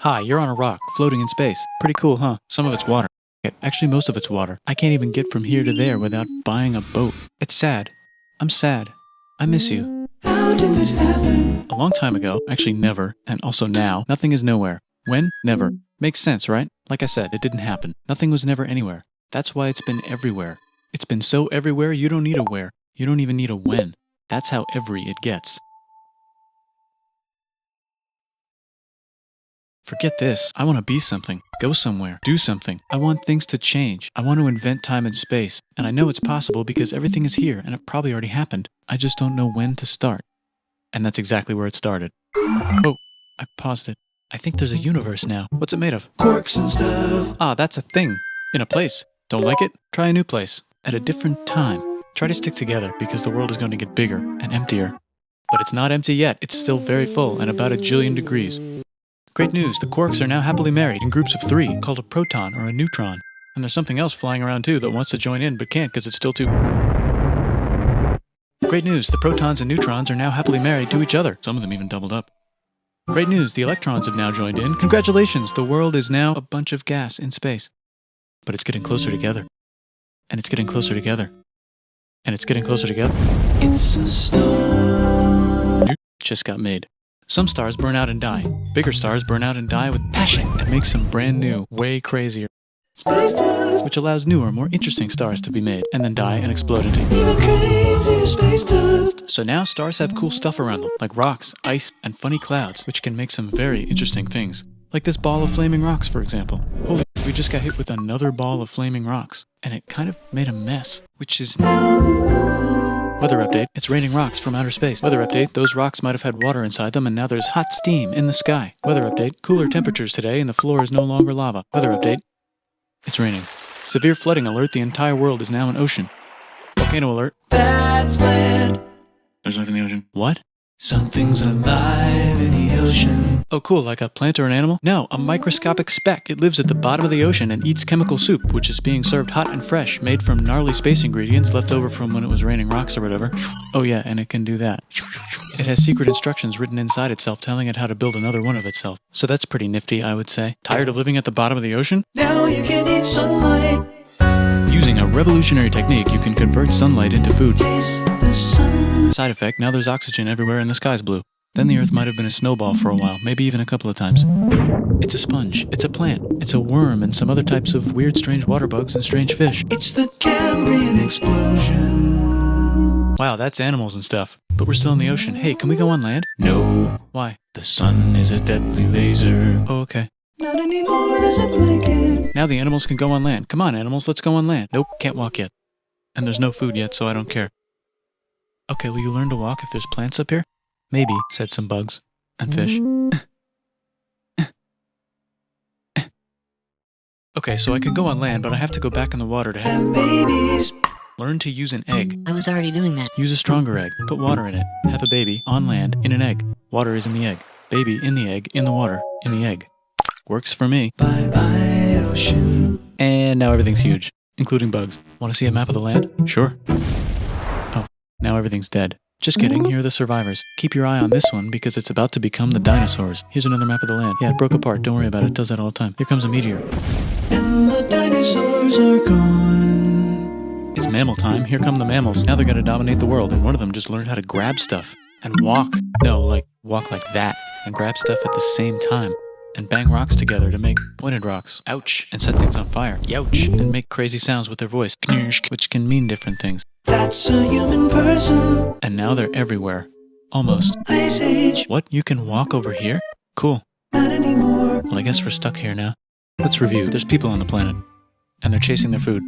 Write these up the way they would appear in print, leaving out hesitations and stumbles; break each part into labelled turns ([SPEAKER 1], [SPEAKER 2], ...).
[SPEAKER 1] Hi, you're on a rock, floating in space. Pretty cool, huh? Some of it's water. Actually, most of it's water. I can't even get from here to there without buying a boat. It's sad. I'm sad. I miss you.
[SPEAKER 2] How did this happen?
[SPEAKER 1] A long time ago, actually never, and also now, nothing is nowhere. When? Never. Makes sense, right? Like I said, it didn't happen. Nothing was never anywhere. That's why it's been everywhere. It's been so everywhere you don't need a where. You don't even need a when. That's how every it gets. Forget this. I want to be something. Go somewhere. Do something. I want things to change. I want to invent time and space. And I know it's possible because everything is here and it probably already happened. I just don't know when to start. And that's exactly where it started. Oh, I paused it. I think there's a universe now. What's it made of?
[SPEAKER 2] Quarks and stuff.
[SPEAKER 1] Ah, that's a thing. In a place. Don't like it? Try a new place. At a different time. Try to stick together because the world is going to get bigger and emptier. But it's not empty yet. It's still very full and about 1 jillion degrees. Great news, the quarks are now happily married in groups of 3, called a proton or a neutron. And there's something else flying around too that wants to join in but can't because it's still too... Great news, the protons and neutrons are now happily married to each other. Some of them even doubled up. Great news, the electrons have now joined in. Congratulations, the world is now a bunch of gas in space. But it's getting closer together. And it's getting closer together. And it's getting closer together.
[SPEAKER 2] It's a star.
[SPEAKER 1] Just got made. Some stars burn out and die. Bigger stars burn out and die with passion and make some brand new, way crazier.
[SPEAKER 2] Space dust.
[SPEAKER 1] Which allows newer, more interesting stars to be made and then die and explode into
[SPEAKER 2] Even crazier space dust.
[SPEAKER 1] So now stars have cool stuff around them, like rocks, ice, and funny clouds, which can make some very interesting things. Like this ball of flaming rocks, for example. Holy, we just got hit with another ball of flaming rocks, and it kind of made a mess, which is
[SPEAKER 2] Now the moon.
[SPEAKER 1] Weather update, it's raining rocks from outer space. Weather update, those rocks might have had water inside them and now there's hot steam in the sky. Weather update, cooler temperatures today and the floor is no longer lava. Weather update, it's raining. Severe flooding alert, the entire world is now an ocean. Volcano alert.
[SPEAKER 2] That's land.
[SPEAKER 1] There's life in the ocean. What?
[SPEAKER 2] Something's alive in the ocean.
[SPEAKER 1] Oh cool, like a plant or an animal? No, a microscopic speck. It lives at the bottom of the ocean and eats chemical soup, which is being served hot and fresh, made from gnarly space ingredients left over from when it was raining rocks or whatever. Oh yeah, and it can do that. It has secret instructions written inside itself telling it how to build another one of itself. So that's pretty nifty, I would say. Tired of living at the bottom of the ocean?
[SPEAKER 2] Now you can eat sunlight.
[SPEAKER 1] Using a revolutionary technique, you can convert sunlight into food.
[SPEAKER 2] Taste the sun.
[SPEAKER 1] Side effect, now there's oxygen everywhere and the sky's blue. Then the Earth might have been a snowball for a while, maybe even a couple of times. It's a sponge, it's a plant, it's a worm and some other types of weird strange water bugs and strange fish.
[SPEAKER 2] It's the Cambrian explosion.
[SPEAKER 1] Wow, that's animals and stuff. But we're still in the ocean. Hey, can we go on land?
[SPEAKER 2] No.
[SPEAKER 1] Why?
[SPEAKER 2] The sun is a deadly laser.
[SPEAKER 1] Oh, okay.
[SPEAKER 2] Not anymore, there's a blanket.
[SPEAKER 1] Now the animals can go on land. Come on, animals, let's go on land. Nope, can't walk yet. And there's no food yet, so I don't care. Okay, will you learn to walk if there's plants up here? Maybe, said some bugs. And fish. Okay, so I can go on land, but I have to go back in the water to
[SPEAKER 2] Have babies.
[SPEAKER 1] learn to use an egg.
[SPEAKER 3] I was already doing that.
[SPEAKER 1] Use a stronger egg. Put water in it. Have a baby on land in an egg. Water is in the egg. Baby in the egg, in the water, in the egg. Works for me.
[SPEAKER 2] Bye bye, ocean.
[SPEAKER 1] And now everything's huge, including bugs. Want to see a map of the land? Sure. Oh, now everything's dead. Just kidding, here are the survivors. Keep your eye on this one because it's about to become the dinosaurs. Here's another map of the land. Yeah, it broke apart. Don't worry about it. It does that all the time. Here comes a meteor.
[SPEAKER 2] And the dinosaurs are gone.
[SPEAKER 1] It's mammal time. Here come the mammals. Now they're going to dominate the world, and one of them just learned how to grab stuff and walk. No, like walk like that and grab stuff at the same time. And bang rocks together to make pointed rocks. Ouch. And set things on fire. Youch. And make crazy sounds with their voice. Knirsch, which can mean different things.
[SPEAKER 2] That's a human person.
[SPEAKER 1] And now they're everywhere. Almost.
[SPEAKER 2] Ice Age.
[SPEAKER 1] What? You can walk over here? Cool.
[SPEAKER 2] Not anymore.
[SPEAKER 1] Well, I guess we're stuck here now. Let's review. There's people on the planet. And they're chasing their food.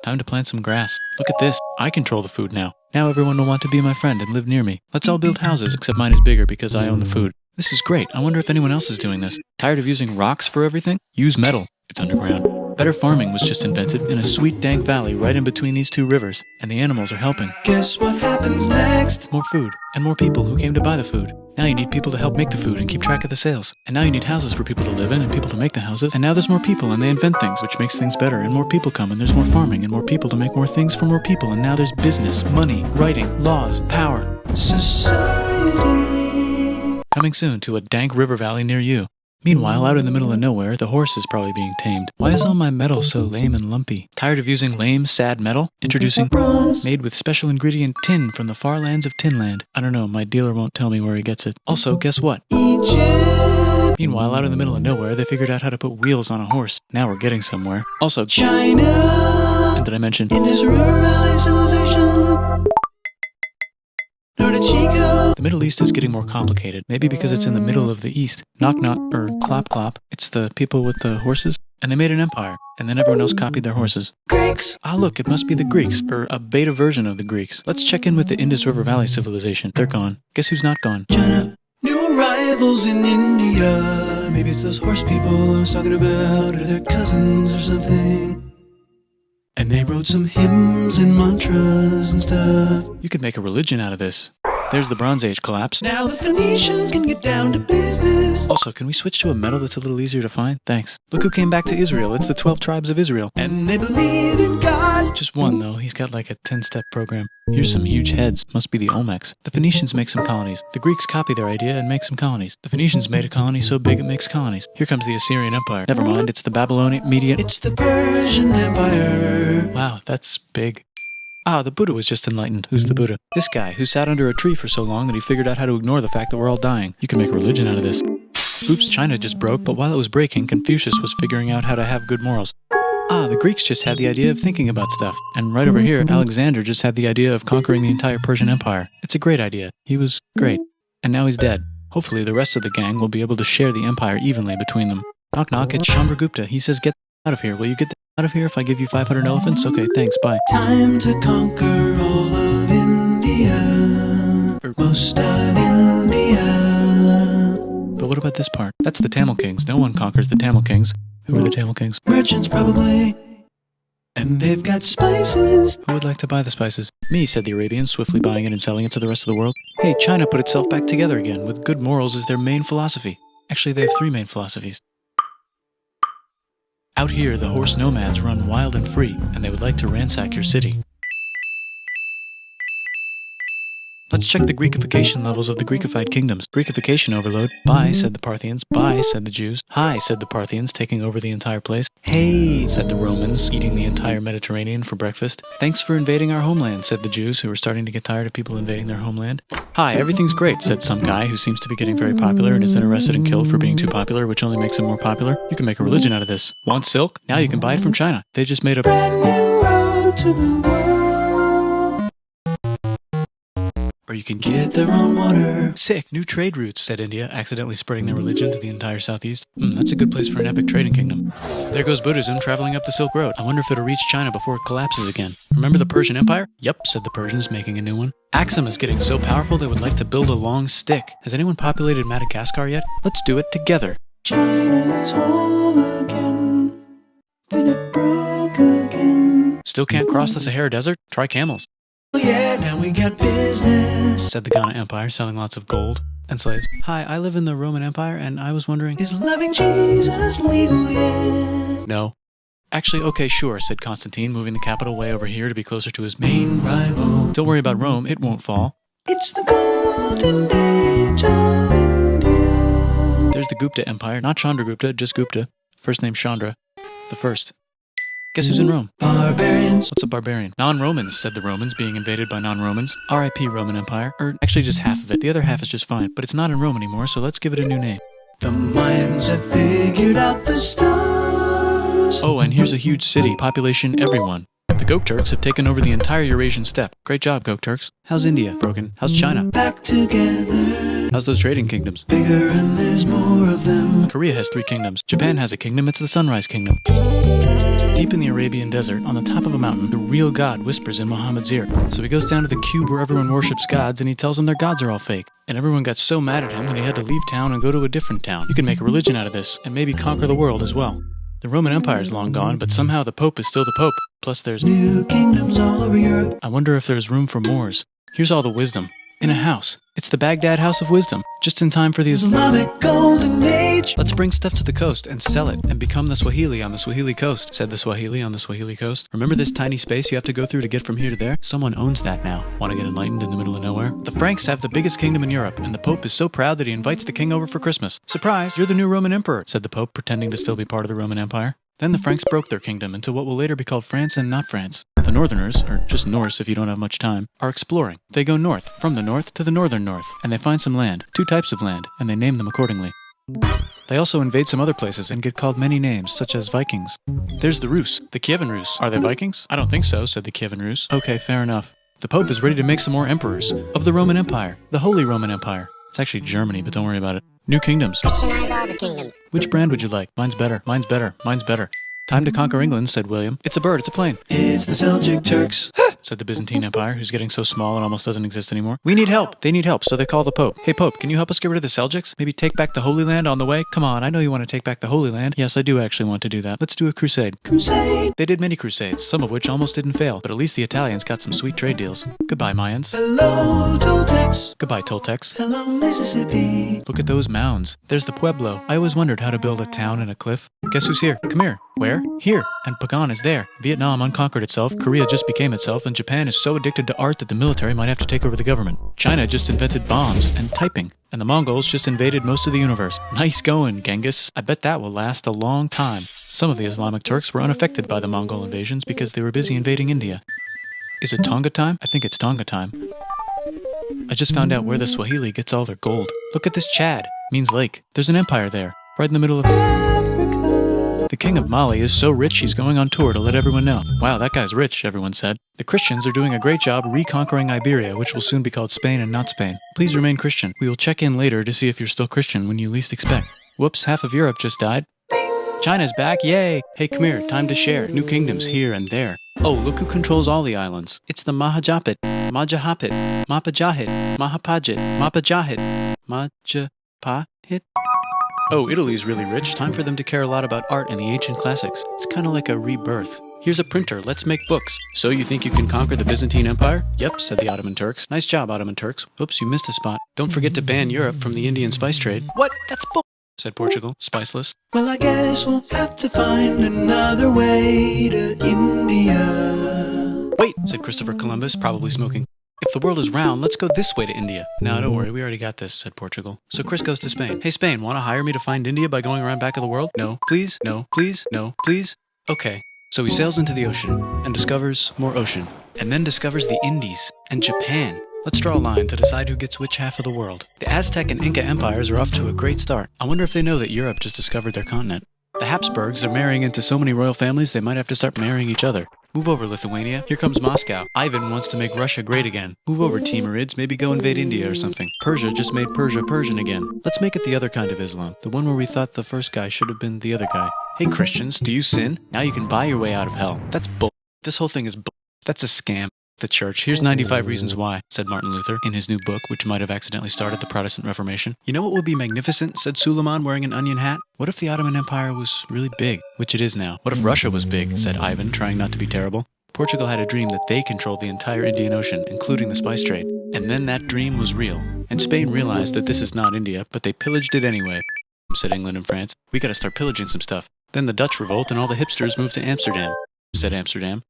[SPEAKER 1] Time to plant some grass. Look at this. I control the food now. Now everyone will want to be my friend and live near me. Let's all build houses, except mine is bigger because I own the food. This is great. I wonder if anyone else is doing this. Tired of using rocks for everything? Use metal. It's underground. Better farming was just invented in a sweet dank valley right in between these two rivers, and the animals are helping.
[SPEAKER 2] Guess what happens next?
[SPEAKER 1] More food, and more people who came to buy the food. Now you need people to help make the food and keep track of the sales. And now you need houses for people to live in and people to make the houses. And now there's more people and they invent things, which makes things better. And more people come and there's more farming and more people to make more things for more people. And now there's business, money, writing, laws, power.
[SPEAKER 2] Society.
[SPEAKER 1] Coming soon to a dank river valley near you. Meanwhile, out in the middle of nowhere, the horse is probably being tamed. Why is all my metal so lame and lumpy? Tired of using lame, sad metal? Introducing bronze, made with special ingredient tin from the far lands of Tinland. I don't know, my dealer won't tell me where he gets it. Also, guess what? Egypt! Meanwhile, out in the middle of nowhere, they figured out how to put wheels on a horse. Now we're getting somewhere. Also, China! And did I mention Indus River Valley Civilization? The Middle East is getting more complicated, maybe because it's in the middle of the East. Knock knock, or clop clop, it's the people with the horses. And they made an empire, and then everyone else copied their horses. Greeks! Ah look, it must be the Greeks, or a beta version of the Greeks. Let's check in with the Indus River Valley Civilization. They're gone. Guess who's not gone? China. New arrivals in India. Maybe it's those horse people I was talking about, or their cousins or something. And they wrote some hymns and mantras and stuff. You could make a religion out of this. There's the Bronze Age collapse. Now the Phoenicians can get down to business. Also, can we switch to a metal that's a little easier to find? Thanks. Look who came back to Israel. It's the 12 tribes of Israel. And they believe in God. Just one, though. He's got like a 10-step program. Here's some huge heads. Must be the Olmecs. The Phoenicians make some colonies. The Greeks copy their idea and make some colonies. The Phoenicians made a colony so big it makes colonies. Here comes the Assyrian Empire. Never mind, it's the Babylonian Median. It's the Persian Empire. Wow, that's big. Ah, the Buddha was just enlightened. Who's the Buddha? This guy, who sat under a tree for so long that he figured out how to ignore the fact that we're all dying. You can make a religion out of this. Oops, China just broke, but while it was breaking, Confucius was figuring out how to have good morals. Ah, the Greeks just had the idea of thinking about stuff. And right over here, Alexander just had the idea of conquering the entire Persian Empire. It's a great idea. He was great. And now he's dead. Hopefully the rest of the gang will be able to share the empire evenly between them. Knock knock, it's Chandragupta. He says get out of here. Will you get out of here if I give you 500 elephants? Okay, thanks, bye. Time to conquer all of India. Or most of India. But what about this part? That's the Tamil Kings. No one conquers the Tamil Kings. Who are the Tamil Kings? Merchants, probably. And they've got spices. Who would like to buy the spices? Me, said the Arabians, swiftly buying it and selling it to the rest of the world. Hey, China put itself back together again, with good morals as their main philosophy. Actually, they have 3 main philosophies. Out here, the horse nomads run wild and free, and they would like to ransack your city. Let's check the Greekification levels of the Greekified kingdoms. Greekification overload. Bye, said the Parthians. Bye, said the Jews. Hi, said the Parthians, taking over the entire place. Hey, said the Romans, eating the entire Mediterranean for breakfast. Thanks for invading our homeland, said the Jews, who were starting to get tired of people invading their homeland. Hi, everything's great, said some guy who seems to be getting very popular and is then arrested and killed for being too popular, which only makes him more popular. You can make a religion out of this. Want silk? Now you can buy it from China. They just made a brand new road to the world. Or you can get their own water. Sick, new trade routes, said India, accidentally spreading their religion to the entire southeast. That's a good place for an epic trading kingdom. There goes Buddhism traveling up the Silk Road. I wonder if it'll reach China before it collapses again. Remember the Persian Empire? Yup, said the Persians, making a new one. Axum is getting so powerful they would like to build a long stick. Has anyone populated Madagascar yet? Let's do it together. China's whole again. Then it broke again. Still can't cross the Sahara Desert? Try camels. Yeah, now we got business, said the Ghana Empire, selling lots of gold and slaves. Hi, I live in the Roman Empire, and I was wondering, is loving Jesus legal yet? No. Actually, okay, sure, said Constantine, moving the capital way over here to be closer to his main rival. Don't worry about Rome, it won't fall. It's the golden age of India. There's the Gupta Empire, not Chandragupta, just Gupta. First name Chandra, the first. Guess who's in Rome? Barbarians. What's a barbarian? Non-Romans, said the Romans, being invaded by non-Romans. R.I.P. Roman Empire. Or actually just half of it. The other half is just fine. But it's not in Rome anymore, so let's give it a new name. The Mayans have figured out the stars. Oh, and here's a huge city. Population everyone. The Gokturks have taken over the entire Eurasian steppe. Great job, Gokturks. How's India? Broken. How's China? Back together. How's those trading kingdoms? Bigger and there's more of them. Korea has 3 kingdoms. Japan has a kingdom. It's the Sunrise Kingdom. Deep in the Arabian desert, on the top of a mountain, the real God whispers in Muhammad's ear. So he goes down to the cube where everyone worships gods, and he tells them their gods are all fake. And everyone got so mad at him that he had to leave town and go to a different town. You can make a religion out of this, and maybe conquer the world as well. The Roman Empire is long gone, but somehow the Pope is still the Pope. Plus there's new kingdoms all over Europe. I wonder if there's room for Moors. Here's all the wisdom. In a house. It's the Baghdad House of Wisdom. Just in time for the Islamic Golden Age.
[SPEAKER 2] beach.
[SPEAKER 1] Let's bring stuff to the coast and sell it and become the Swahili on the Swahili coast, said the Swahili on the Swahili coast. Remember this tiny space you have to go through to get from here to there? Someone owns that now. Want to get enlightened in the middle of nowhere? The Franks have the biggest kingdom in Europe, and the Pope is so proud that he invites the king over for Christmas. Surprise, you're the new Roman emperor, said the Pope, pretending to still be part of the Roman Empire. Then the Franks broke their kingdom into what will later be called France and not France. The Northerners, or just Norse if you don't have much time, are exploring. They go north, from the north to the northern north, and they find some land, 2 types of land, and they name them accordingly. They also invade some other places and get called many names, such as Vikings. There's the Rus, the Kievan Rus. Are they Vikings? I don't think so, said the Kievan Rus. Okay, fair enough. The Pope is ready to make some more emperors of the Roman Empire, the Holy Roman Empire. It's actually Germany, but don't worry about it. New kingdoms.
[SPEAKER 3] Christianize all the kingdoms.
[SPEAKER 1] Which brand would you like? Mine's better, mine's better, mine's better. Time to conquer England, said William. It's a bird, it's a plane.
[SPEAKER 2] It's the Seljuk Turks,
[SPEAKER 1] said the Byzantine Empire, who's getting so small it almost doesn't exist anymore. We need help. They need help, so they call the Pope. Hey Pope, can you help us get rid of the Seljuks? Maybe take back the Holy Land on the way? Come on, I know you want to take back the Holy Land. Yes, I do actually want to do that. Let's do a crusade.
[SPEAKER 2] Crusade.
[SPEAKER 1] They did many crusades, some of which almost didn't fail, but at least the Italians got some sweet trade deals. Goodbye, Mayans.
[SPEAKER 2] Hello, Toltecs.
[SPEAKER 1] Goodbye, Toltecs.
[SPEAKER 2] Hello, Mississippi.
[SPEAKER 1] Look at those mounds. There's the Pueblo. I always wondered how to build a town in a cliff. Guess who's here? Come here. Where? Here. And Pagan is there. Vietnam unconquered itself, Korea just became itself, and Japan is so addicted to art that the military might have to take over the government. China just invented bombs and typing. And the Mongols just invaded most of the universe. Nice going, Genghis. I bet that will last a long time. Some of the Islamic Turks were unaffected by the Mongol invasions because they were busy invading India. Is it Tonga time? I think it's Tonga time. I just found out where the Swahili gets all their gold. Look at this Chad. Means lake. There's an empire there, right in the middle of
[SPEAKER 2] Africa.
[SPEAKER 1] The king of Mali is so rich he's going on tour to let everyone know. Wow, that guy's rich, everyone said. The Christians are doing a great job reconquering Iberia, which will soon be called Spain and not Spain. Please remain Christian. We will check in later to see if you're still Christian when you least expect. Whoops, half of Europe just died. China's back, yay! Hey, come here, time to share. New kingdoms here and there. Oh, look who controls all the islands. It's the Mahajapit, Majahapit, Mapajahit, Mahapajit, Mapajahit, Majapahit. Oh, Italy's really rich. Time for them to care a lot about art and the ancient classics. It's kind of like a rebirth. Here's a printer, let's make books. So you think you can conquer the Byzantine Empire? Yep, said the Ottoman Turks. Nice job, Ottoman Turks. Oops, you missed a spot. Don't forget to ban Europe from the Indian spice trade. What? That's bull, said Portugal, spiceless.
[SPEAKER 2] Well, I guess we'll have to find another way to India.
[SPEAKER 1] Wait, said Christopher Columbus, probably smoking. If the world is round, let's go this way to India. No, don't worry, we already got this, said Portugal. So Chris goes to Spain. Hey Spain, want to hire me to find India by going around back of the world? No, please, no, please, no, please. Okay. So he sails into the ocean and discovers more ocean, and then discovers the Indies and Japan. Let's draw a line to decide who gets which half of the world. The Aztec and Inca empires are off to a great start. I wonder if they know that Europe just discovered their continent. The Habsburgs are marrying into so many royal families they might have to start marrying each other. Move over, Lithuania. Here comes Moscow. Ivan wants to make Russia great again. Move over, Timurids. Maybe go invade India or something. Persia just made Persia Persian again. Let's make it the other kind of Islam. The one where we thought the first guy should have been the other guy. Hey Christians, do you sin? Now you can buy your way out of hell. That's bull. This whole thing is bull. That's a scam. The church. Here's 95 reasons why, said Martin Luther in his new book, which might have accidentally started the Protestant Reformation. You know what would be magnificent, said Suleiman wearing an onion hat? What if the Ottoman Empire was really big, which it is now? What if Russia was big, said Ivan, trying not to be terrible. Portugal had a dream that they controlled the entire Indian Ocean, including the spice trade. And then that dream was real. And Spain realized that this is not India, but they pillaged it anyway, said England and France. We gotta start pillaging some stuff. Then the Dutch revolt and all the hipsters moved to Amsterdam, said Amsterdam.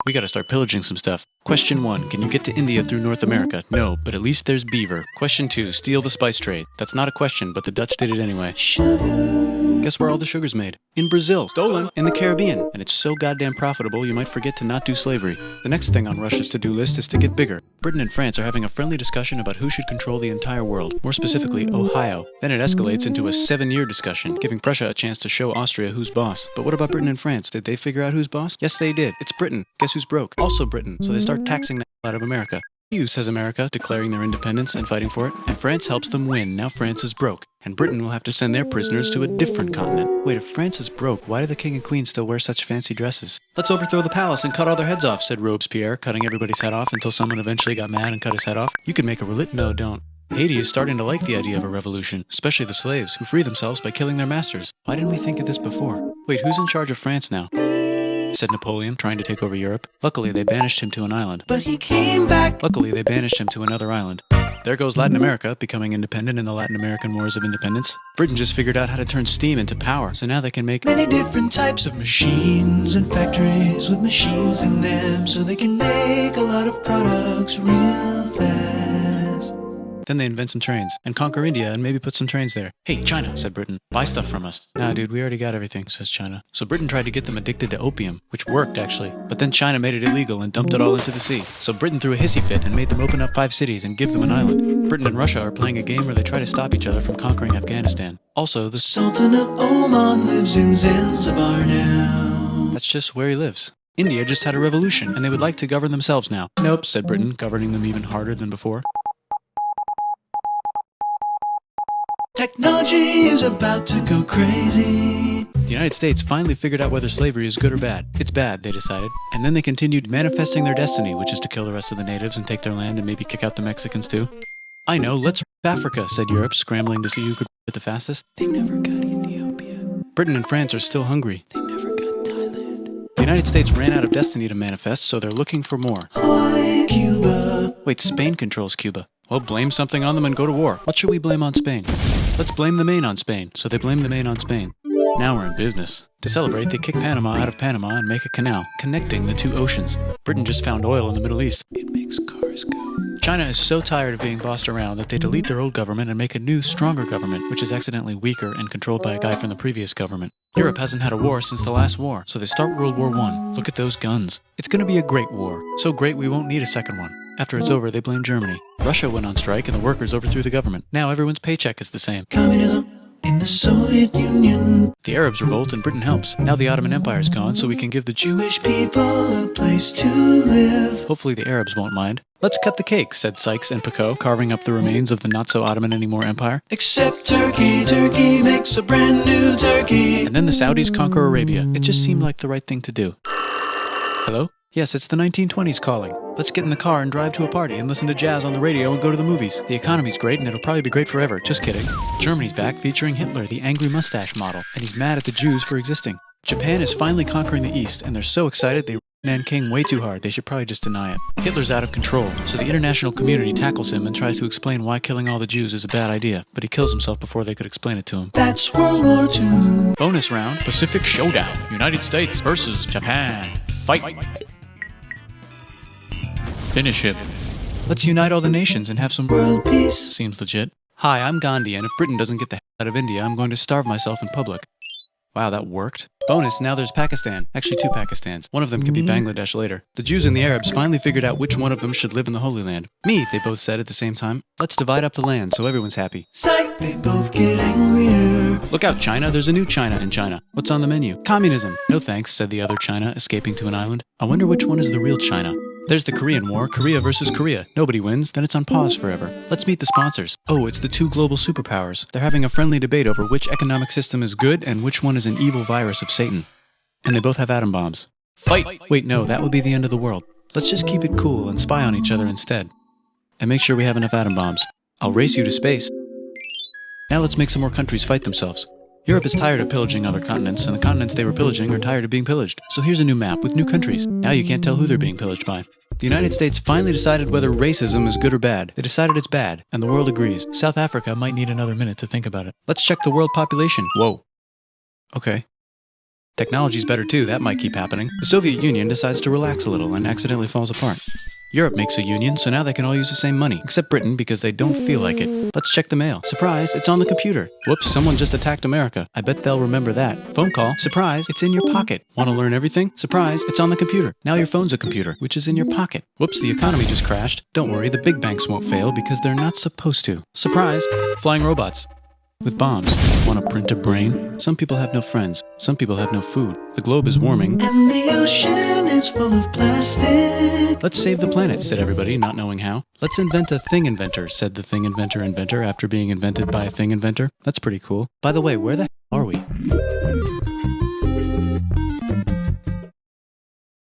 [SPEAKER 1] We gotta start pillaging some stuff. Question 1, can you get to India through North America? No, but at least there's beaver. Question 2, steal the spice trade. That's not a question, but the Dutch did it anyway.
[SPEAKER 2] Sugar.
[SPEAKER 1] Guess where all the sugar's made? In Brazil. Stolen. In the Caribbean. And it's so goddamn profitable you might forget to not do slavery. The next thing on Russia's to-do list is to get bigger. Britain and France are having a friendly discussion about who should control the entire world, more specifically Ohio. Then it escalates into a 7-year discussion, giving Prussia a chance to show Austria who's boss. But what about Britain and France? Did they figure out who's boss? Yes, they did. It's Britain. Guess who's broke? Also Britain. So they start taxing the hell out of America. EU, says America, declaring their independence and fighting for it. And France helps them win. Now France is broke. And Britain will have to send their prisoners to a different continent. Wait, if France is broke, why do the king and queen still wear such fancy dresses? Let's overthrow the palace and cut all their heads off, said Robespierre, cutting everybody's head off until someone eventually got mad and cut his head off. You could make a No, don't. Haiti is starting to like the idea of a revolution, especially the slaves, who free themselves by killing their masters. Why didn't we think of this before? Wait, who's in charge of France now? Said Napoleon, trying to take over Europe. Luckily, they banished him to an island.
[SPEAKER 2] But he came back.
[SPEAKER 1] Luckily, they banished him to another island. There goes Latin America, becoming independent in the Latin American Wars of Independence. Britain just figured out how to turn steam into power, so now they can make
[SPEAKER 2] many different types of machines and factories with machines in them, so they can make a lot of products real fast.
[SPEAKER 1] Then they invent some trains, and conquer India and maybe put some trains there. Hey, China, said Britain, buy stuff from us. Nah, dude, we already got everything, says China. So Britain tried to get them addicted to opium, which worked, actually. But then China made it illegal and dumped it all into the sea. So Britain threw a hissy fit and made them open up 5 cities and give them an island. Britain and Russia are playing a game where they try to stop each other from conquering Afghanistan. Also, the
[SPEAKER 2] Sultan of Oman lives in Zanzibar now.
[SPEAKER 1] That's just where he lives. India just had a revolution, and they would like to govern themselves now. Nope, said Britain, governing them even harder than before.
[SPEAKER 2] Technology is about to go crazy.
[SPEAKER 1] The United States finally figured out whether slavery is good or bad. It's bad, they decided. And then they continued manifesting their destiny, which is to kill the rest of the natives and take their land and maybe kick out the Mexicans too. I know, let's Africa, said Europe, scrambling to see who could it the fastest.
[SPEAKER 2] They never got Ethiopia.
[SPEAKER 1] Britain and France are still hungry.
[SPEAKER 2] They never got Thailand.
[SPEAKER 1] The United States ran out of destiny to manifest, so they're looking for more.
[SPEAKER 2] Hawaii, Cuba.
[SPEAKER 1] Wait, Spain controls Cuba. Well, blame something on them and go to war. What should we blame on Spain? Let's blame the Maine on Spain. So they blame the Maine on Spain. Now we're in business. To celebrate, they kick Panama out of Panama and make a canal, connecting the 2 oceans. Britain just found oil in the Middle East.
[SPEAKER 2] It makes cars go.
[SPEAKER 1] China is so tired of being bossed around that they delete their old government and make a new, stronger government, which is accidentally weaker and controlled by a guy from the previous government. Europe hasn't had a war since the last war, so they start World War I. Look at those guns. It's gonna be a great war. So great we won't need a second one. After it's over, they blame Germany. Russia went on strike and the workers overthrew the government. Now everyone's paycheck is the same.
[SPEAKER 2] Communism in the Soviet Union.
[SPEAKER 1] The Arabs revolt and Britain helps. Now the Ottoman Empire's gone, so we can give the
[SPEAKER 2] Jewish people a place to live.
[SPEAKER 1] Hopefully the Arabs won't mind. Let's cut the cake, said Sykes and Picot, carving up the remains of the not-so-Ottoman-anymore empire.
[SPEAKER 2] Except Turkey. Turkey makes a brand new Turkey.
[SPEAKER 1] And then the Saudis conquer Arabia. It just seemed like the right thing to do. Hello? Yes, it's the 1920s calling. Let's get in the car and drive to a party and listen to jazz on the radio and go to the movies. The economy's great and it'll probably be great forever. Just kidding. Germany's back featuring Hitler, the angry mustache model, and he's mad at the Jews for existing. Japan is finally conquering the East, and they're so excited they Nanking way too hard. They should probably just deny it. Hitler's out of control, so the international community tackles him and tries to explain why killing all the Jews is a bad idea, but he kills himself before they could explain it to him.
[SPEAKER 2] That's World War II.
[SPEAKER 1] Bonus round, Pacific Showdown. United States versus Japan. Fight! Finish him. Let's unite all the nations and have some
[SPEAKER 2] world peace.
[SPEAKER 1] Seems legit. Hi, I'm Gandhi, and if Britain doesn't get the hell out of India, I'm going to starve myself in public. Wow, that worked. Bonus, now there's Pakistan. Actually, 2 Pakistans. One of them could be Bangladesh later. The Jews and the Arabs finally figured out which one of them should live in the Holy Land. Me, they both said at the same time. Let's divide up the land so everyone's happy.
[SPEAKER 2] Psych, they both get angrier.
[SPEAKER 1] Look out, China. There's a new China in China. What's on the menu? Communism. No thanks, said the other China, escaping to an island. I wonder which one is the real China. There's the Korean War, Korea versus Korea. Nobody wins, then it's on pause forever. Let's meet the sponsors. Oh, it's the 2 global superpowers. They're having a friendly debate over which economic system is good and which one is an evil virus of Satan. And they both have atom bombs. Fight! Wait, no, that would be the end of the world. Let's just keep it cool and spy on each other instead. And make sure we have enough atom bombs. I'll race you to space. Now let's make some more countries fight themselves. Europe is tired of pillaging other continents, and the continents they were pillaging are tired of being pillaged. So here's a new map with new countries. Now you can't tell who they're being pillaged by. The United States finally decided whether racism is good or bad. They decided it's bad, and the world agrees. South Africa might need another minute to think about it. Let's check the world population. Whoa. Okay. Technology's better too, that might keep happening. The Soviet Union decides to relax a little and accidentally falls apart. Europe makes a union, so now they can all use the same money, except Britain because they don't feel like it. Let's check the mail. Surprise, it's on the computer. Whoops, someone just attacked America. I bet they'll remember that. Phone call. Surprise, it's in your pocket. Want to learn everything? Surprise, it's on the computer. Now your phone's a computer, which is in your pocket. Whoops, the economy just crashed. Don't worry, the big banks won't fail because they're not supposed to. Surprise, flying robots. With bombs. Want to print a brain? Some people have no friends. Some people have no food. The globe is warming.
[SPEAKER 2] And the ocean is full of plastic.
[SPEAKER 1] Let's save the planet, said everybody, not knowing how. Let's invent a thing inventor, said the thing inventor after being invented by a thing inventor. That's pretty cool. By the way, where the hell are we?